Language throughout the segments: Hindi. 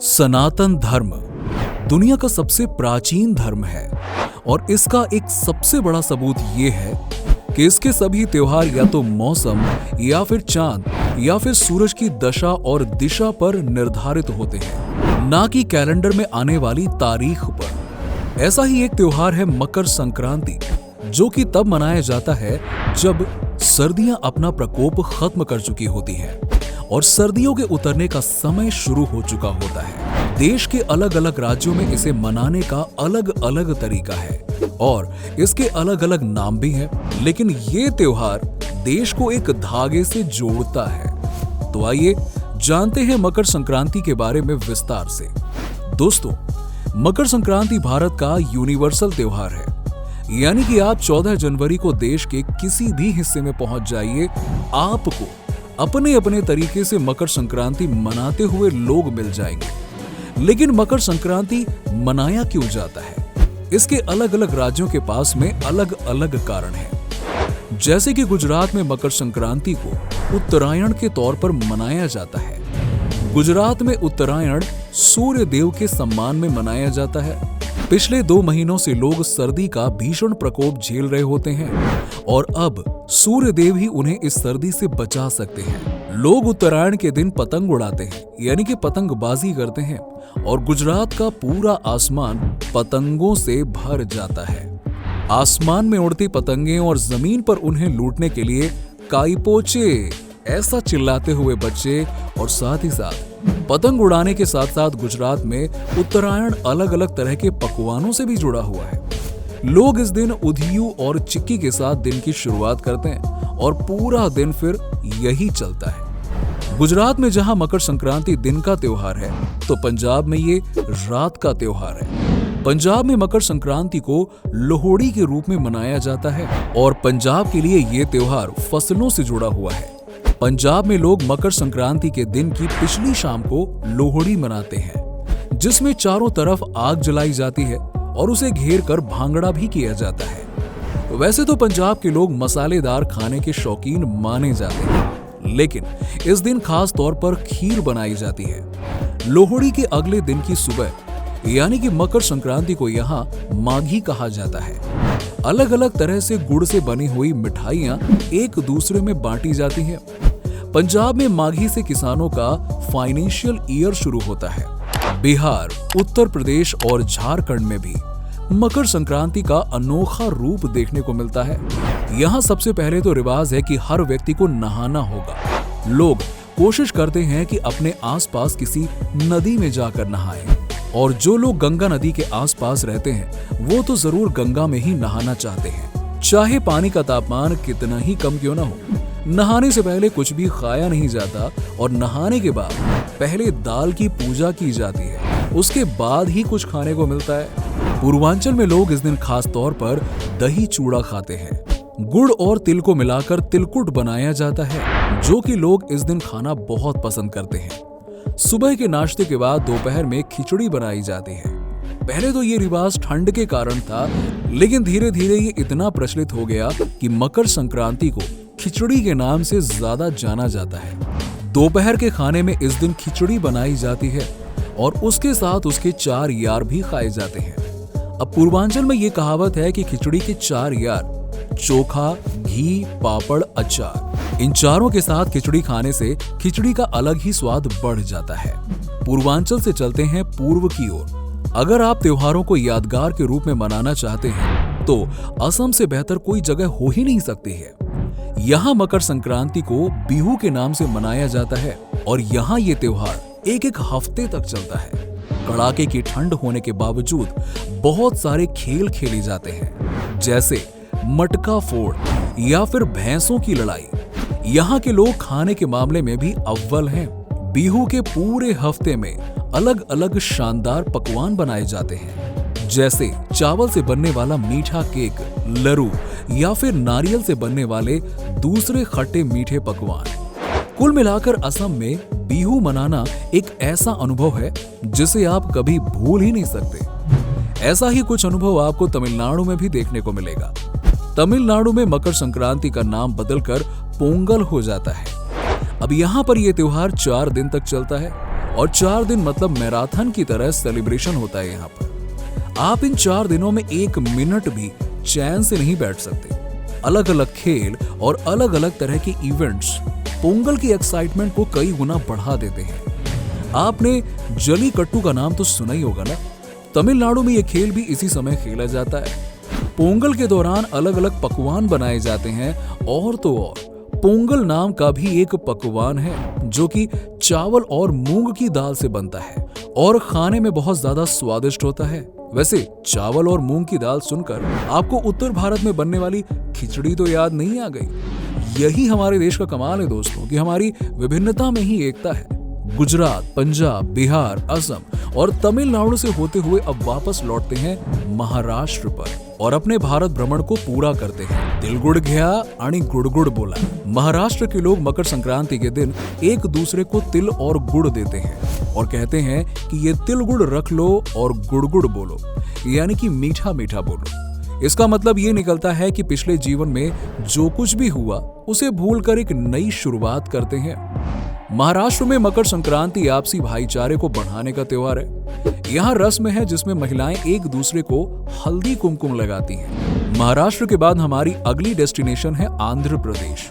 सनातन धर्म दुनिया का सबसे प्राचीन धर्म है और इसका एक सबसे बड़ा सबूत ये है कि इसके सभी त्योहार या तो मौसम या फिर चांद या फिर सूरज की दशा और दिशा पर निर्धारित होते हैं, ना कि कैलेंडर में आने वाली तारीख पर। ऐसा ही एक त्योहार है मकर संक्रांति, जो कि तब मनाया जाता है जब सर्दियां अपना प्रकोप खत्म कर चुकी होती हैं और सर्दियों के उतरने का समय शुरू हो चुका होता है। देश के अलग अलग राज्यों में इसे मनाने का अलग अलग तरीका है और इसके अलग अलग नाम भी हैं, लेकिन ये त्योहार देश को एक धागे से जोड़ता है। तो आइए जानते हैं मकर संक्रांति के बारे में विस्तार से। दोस्तों, मकर संक्रांति भारत का यूनिवर्सल त्योहार है, यानी कि आप 14 जनवरी को देश के किसी भी हिस्से में पहुंच जाइए, आपको अपने अपने तरीके से मकर संक्रांति मनाते हुए लोग मिल जाएंगे। लेकिन मकर संक्रांति मनाया क्यों जाता है? इसके अलग अलग राज्यों के पास में अलग अलग कारण हैं। जैसे कि गुजरात में मकर संक्रांति को उत्तरायण के तौर पर मनाया जाता है। गुजरात में उत्तरायण सूर्य देव के सम्मान में मनाया जाता है। पिछले 2 महीनों से लोग सर्दी का भीषण प्रकोप झेल रहे होते हैं और अब सूर्य देव ही उन्हें इस सर्दी से बचा सकते हैं। लोग उत्तरायण के दिन पतंग उड़ाते हैं, यानी कि पतंगबाजी करते हैं और गुजरात का पूरा आसमान पतंगों से भर जाता है। आसमान में उड़ती पतंगें और जमीन पर उन्हें लूटने के लिए काईपोचे ऐसा चिल्लाते हुए बच्चे और साथ ही साथ पतंग उड़ाने के साथ साथ गुजरात में उत्तरायण अलग अलग तरह के पकवानों से भी जुड़ा हुआ है। लोग इस दिन उधियू और चिक्की के साथ दिन की शुरुआत करते हैं और पूरा दिन फिर यही चलता है। गुजरात में जहां मकर संक्रांति दिन का त्योहार है, तो पंजाब में ये रात का त्योहार है। पंजाब में मकर संक्रांति को लोहड़ी के रूप में मनाया जाता है और पंजाब के लिए ये त्योहार फसलों से जुड़ा हुआ है। पंजाब में लोग मकर संक्रांति के दिन की पिछली शाम को लोहड़ी मनाते हैं, जिसमें चारों तरफ आग जलाई जाती है और उसे घेर कर भांगड़ा भी किया जाता है। वैसे तो पंजाब के लोग मसालेदार खाने के शौकीन माने जाते हैं, लेकिन इस दिन खास तौर पर खीर बनाई जाती है। लोहड़ी के अगले दिन की सुबह, यानी कि मकर संक्रांति को यहाँ माघी कहा जाता है। अलग अलग तरह से गुड़ से बनी हुई मिठाइयाँ एक दूसरे में बांटी जाती हैं। पंजाब में माघी से किसानों का फाइनेंशियल ईयर शुरू होता है। बिहार, उत्तर प्रदेश और झारखंड में भी मकर संक्रांति का अनोखा रूप देखने को मिलता है। यहाँ सबसे पहले तो रिवाज है कि हर व्यक्ति को नहाना होगा। लोग कोशिश करते हैं कि अपने आसपास किसी नदी में जाकर नहाएं और जो लोग गंगा नदी के आसपास रहते हैं वो तो जरूर गंगा में ही नहाना चाहते हैं, चाहे पानी का तापमान कितना ही कम क्यों ना हो। नहाने से पहले कुछ भी खाया नहीं जाता और नहाने के बाद पहले दाल की पूजा की जाती है, उसके बाद ही कुछ खाने को मिलता है। पूर्वांचल में लोग इस दिन खास तौर पर दही चूड़ा खाते हैं। गुड़ और तिल को मिलाकर तिलकुट बनाया जाता है, जो कि लोग इस दिन खाना बहुत पसंद करते हैं। सुबह के नाश्ते के बाद दोपहर में खिचड़ी बनाई जाती है। पहले तो ये रिवाज ठंड के कारण था, लेकिन धीरे धीरे ये इतना प्रचलित हो गया कि मकर संक्रांति को खिचड़ी के नाम से ज्यादा जाना जाता है। दोपहर के खाने में इस दिन खिचड़ी बनाई जाती है और उसके साथ उसके 4 यार भी खाए जाते हैं। अब पूर्वांचल में ये कहावत है कि खिचड़ी के 4 यार चोखा, घी, पापड़, अचार, इन चारों के साथ खिचड़ी खाने से खिचड़ी का अलग ही स्वाद बढ़ जाता है। पूर्वांचल से चलते हैं पूर्व की ओर। अगर आप त्योहारों को यादगार के रूप में मनाना चाहते हैं तो असम से बेहतर कोई जगह हो ही नहीं सकती है। यहाँ मकर संक्रांति को बिहू के नाम से मनाया जाता है और यहाँ ये त्योहार एक हफ्ते तक चलता है। कड़ाके की ठंड होने के बावजूद बहुत सारे खेल खेले जाते हैं, जैसे मटका फोड़ या फिर भैंसों की लड़ाई। यहाँ के लोग खाने के मामले में भी अव्वल हैं। बिहू के पूरे हफ्ते में अलग अलग शानदार पकवान बनाए जाते हैं, जैसे चावल से बनने वाला मीठा केक, लरू या फिर नारियल से बनने वाले दूसरे खट्टे मीठे पकवान। कुल मिलाकर असम में बिहू मनाना एक ऐसा अनुभव है जिसे आप कभी भूल ही नहीं सकते। ऐसा ही कुछ अनुभव आपको तमिलनाडु में भी देखने को मिलेगा। तमिलनाडु में मकर संक्रांति का नाम बदलकर पोंगल हो जाता है। अब यहाँ पर यह त्योहार 4 दिन तक चलता है। और 4 दिन मतलब मैराथन की तरह सेलिब्रेशन होता है यहाँ पर। आप इन 4 दिनों में 1 मिनट भी चैन से नहीं बैठ सकते। अलग अलग खेल और अलग अलग तरह के इवेंट्स पोंगल की एक्साइटमेंट को कई गुना बढ़ा देते हैं। आपने जलीकट्टू का नाम तो सुना ही होगा ना। तमिलनाडु में यह खेल भी इसी समय खेला जाता है। पोंगल के दौरान अलग अलग पकवान बनाए जाते हैं और तो और पोंगल नाम का भी एक पकवान है जो कि चावल और मूंग की दाल से बनता है और खाने में बहुत ज्यादा स्वादिष्ट होता है। वैसे चावल और मूंग की दाल सुनकर आपको उत्तर भारत में बनने वाली खिचड़ी तो याद नहीं आ गई। यही हमारे देश का कमाल है दोस्तों कि हमारी विभिन्नता में ही एकता है। गुजरात, पंजाब, बिहार, असम और तमिलनाडु से होते हुए अब वापस लौटते हैं महाराष्ट्र पर और अपने भारत भ्रमण को पूरा करते हैं। तिलगुड़ घ्या आणि गुड़गुड़ बोला। महाराष्ट्र के लोग मकर संक्रांति के दिन एक दूसरे को तिल और गुड़ देते हैं और कहते हैं कि ये तिल गुड़ रख लो और गुड़गुड़ बोलो, यानी कि मीठा मीठा बोलो। इसका मतलब ये निकलता है कि पिछले जीवन में जो कुछ भी हुआ उसे भूलकर एक नई शुरुआत करते हैं। महाराष्ट्र में मकर संक्रांति आपसी भाईचारे को बढ़ाने का त्योहार है। यहाँ रस्म है जिसमें महिलाएं एक दूसरे को हल्दी कुमकुम लगाती हैं। महाराष्ट्र के बाद हमारी अगली डेस्टिनेशन है आंध्र प्रदेश।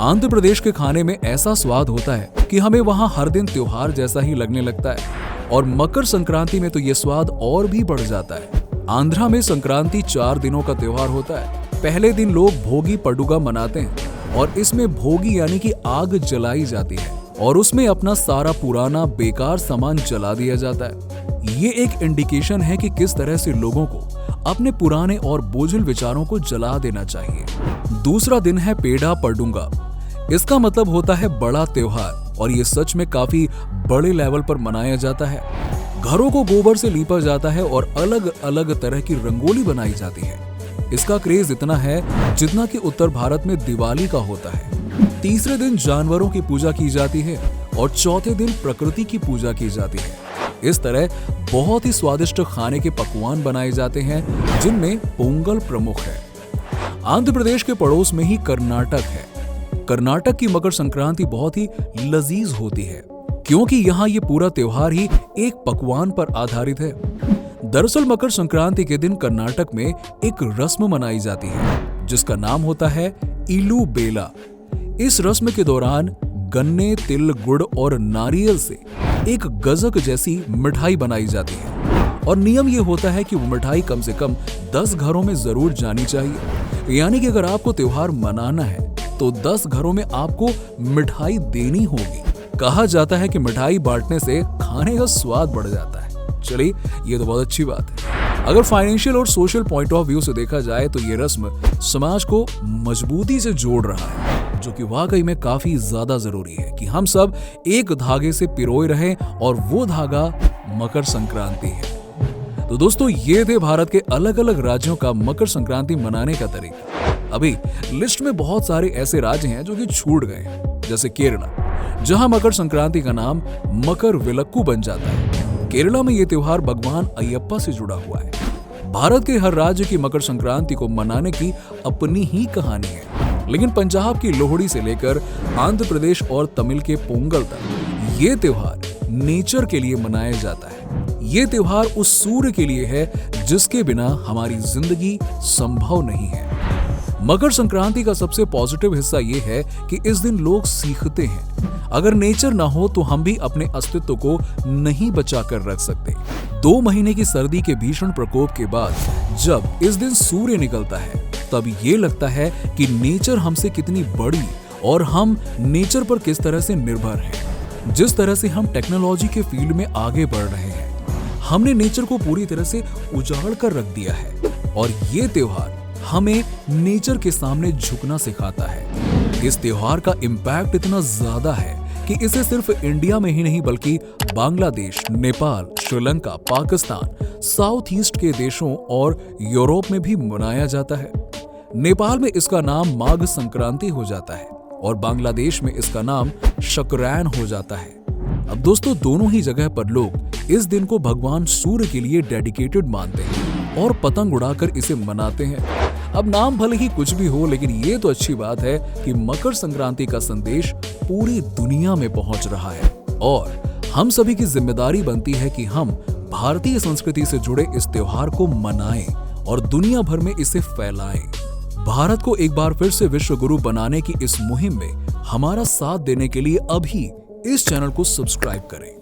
आंध्र प्रदेश के खाने में ऐसा स्वाद होता है कि हमें वहाँ हर दिन त्योहार जैसा ही लगने लगता है और मकर संक्रांति में तो ये स्वाद और भी बढ़ जाता है। आंध्रा में संक्रांति 4 दिनों का त्योहार होता है। पहले दिन लोग भोगी पडुगा मनाते हैं और इसमें भोगी यानी कि आग जलाई जाती है और उसमें अपना सारा पुराना बेकार सामान जला दिया जाता है। ये एक इंडिकेशन है कि किस तरह से लोगों को अपने पुराने और बोझिल विचारों को जला देना चाहिए। दूसरा दिन है पेड़ा पडुंगा। इसका मतलब होता है बड़ा त्योहार और ये सच में काफी बड़े लेवल पर मनाया जाता है। घरों को गोबर से लीपा जाता है और अलग अलग तरह की रंगोली बनाई जाती है। इसका क्रेज इतना है जितना कि उत्तर भारत में दिवाली का होता है। तीसरे दिन जानवरों की पूजा की जाती है और चौथे दिन प्रकृति की पूजा की जाती है। इस तरह बहुत ही स्वादिष्ट खाने के पकवान बनाए जाते हैं जिनमें पोंगल प्रमुख है। आंध्र प्रदेश के पड़ोस में ही कर्नाटक है। कर्नाटक की मकर संक्रांति बहुत ही लजीज होती है क्योंकि यहाँ ये पूरा त्योहार ही एक पकवान पर आधारित है। दरअसल मकर संक्रांति के दिन कर्नाटक में एक रस्म मनाई जाती है जिसका नाम होता है इलू बेला। इस रस्म के दौरान गन्ने, तिल, गुड़ और नारियल से एक गजक जैसी मिठाई बनाई जाती है और नियम ये होता है कि वो मिठाई कम से कम 10 घरों में जरूर जानी चाहिए। यानी कि अगर आपको त्योहार मनाना है तो 10 घरों में आपको मिठाई देनी होगी। कहा जाता है कि मिठाई बांटने से खाने का स्वाद बढ़ जाता है। चलिए, ये तो बहुत अच्छी बात है। अगर फाइनेंशियल और सोशल पॉइंट ऑफ व्यू से देखा जाए तो ये रस्म समाज को मजबूती से जोड़ रहा है, जो कि वाकई में काफी ज्यादा जरूरी है कि हम सब एक धागे से पिरोए रहें और वो धागा मकर संक्रांति है। तो दोस्तों, ये थे भारत के अलग अलग राज्यों का मकर संक्रांति मनाने का तरीका। अभी लिस्ट में बहुत सारे ऐसे राज्य हैं जो कि छूट गए हैं, जैसे केरला, जहां मकर संक्रांति का नाम मकर विलक्कू बन जाता है। केरला में ये त्योहार भगवान अयप्पा से जुड़ा हुआ है। भारत के हर राज्य की मकर संक्रांति को मनाने की अपनी ही कहानी है, लेकिन पंजाब की लोहड़ी से लेकर आंध्र प्रदेश और तमिल के पोंगल तक ये त्योहार नेचर के लिए मनाया जाता है। ये त्योहार उस सूर्य के लिए है जिसके बिना हमारी जिंदगी संभव नहीं है। मकर संक्रांति का सबसे पॉजिटिव हिस्सा ये है कि इस दिन लोग सीखते हैं अगर नेचर ना हो तो हम भी अपने अस्तित्व को नहीं बचा कर रख सकते। 2 महीने की सर्दी के भीषण प्रकोप के बाद जब इस दिन सूर्य निकलता है तब ये लगता है कि नेचर हमसे कितनी बड़ी और हम नेचर पर किस तरह से निर्भर हैं। जिस तरह से हम टेक्नोलॉजी के फील्ड में आगे बढ़ रहे हैं, हमने नेचर को पूरी तरह से उजाड़ कर रख दिया है और ये त्योहार हमें नेचर के सामने झुकना सिखाता है। इस त्योहार का इम्पैक्ट इतना ज्यादा है कि इसे सिर्फ इंडिया में ही नहीं बल्कि बांग्लादेश, नेपाल, श्रीलंका, पाकिस्तान, साउथ ईस्ट के देशों और यूरोप में भी मनाया जाता है। नेपाल में इसका नाम माघ संक्रांति हो जाता है और बांग्लादेश में इसका नाम शकरैन हो जाता है। अब दोस्तों, दोनों ही जगह पर लोग इस दिन को भगवान सूर्य के लिए डेडिकेटेड मानते हैं और पतंग उड़ाकर इसे मनाते हैं। अब नाम भले ही कुछ भी हो, लेकिन ये तो अच्छी बात है कि मकर संक्रांति का संदेश पूरी दुनिया में पहुंच रहा है और हम सभी की जिम्मेदारी बनती है कि हम भारतीय संस्कृति से जुड़े इस त्योहार को मनाएं और दुनिया भर में इसे फैलाएं। भारत को एक बार फिर से विश्व गुरु बनाने की इस मुहिम में हमारा साथ देने के लिए अभी इस चैनल को सब्सक्राइब करें।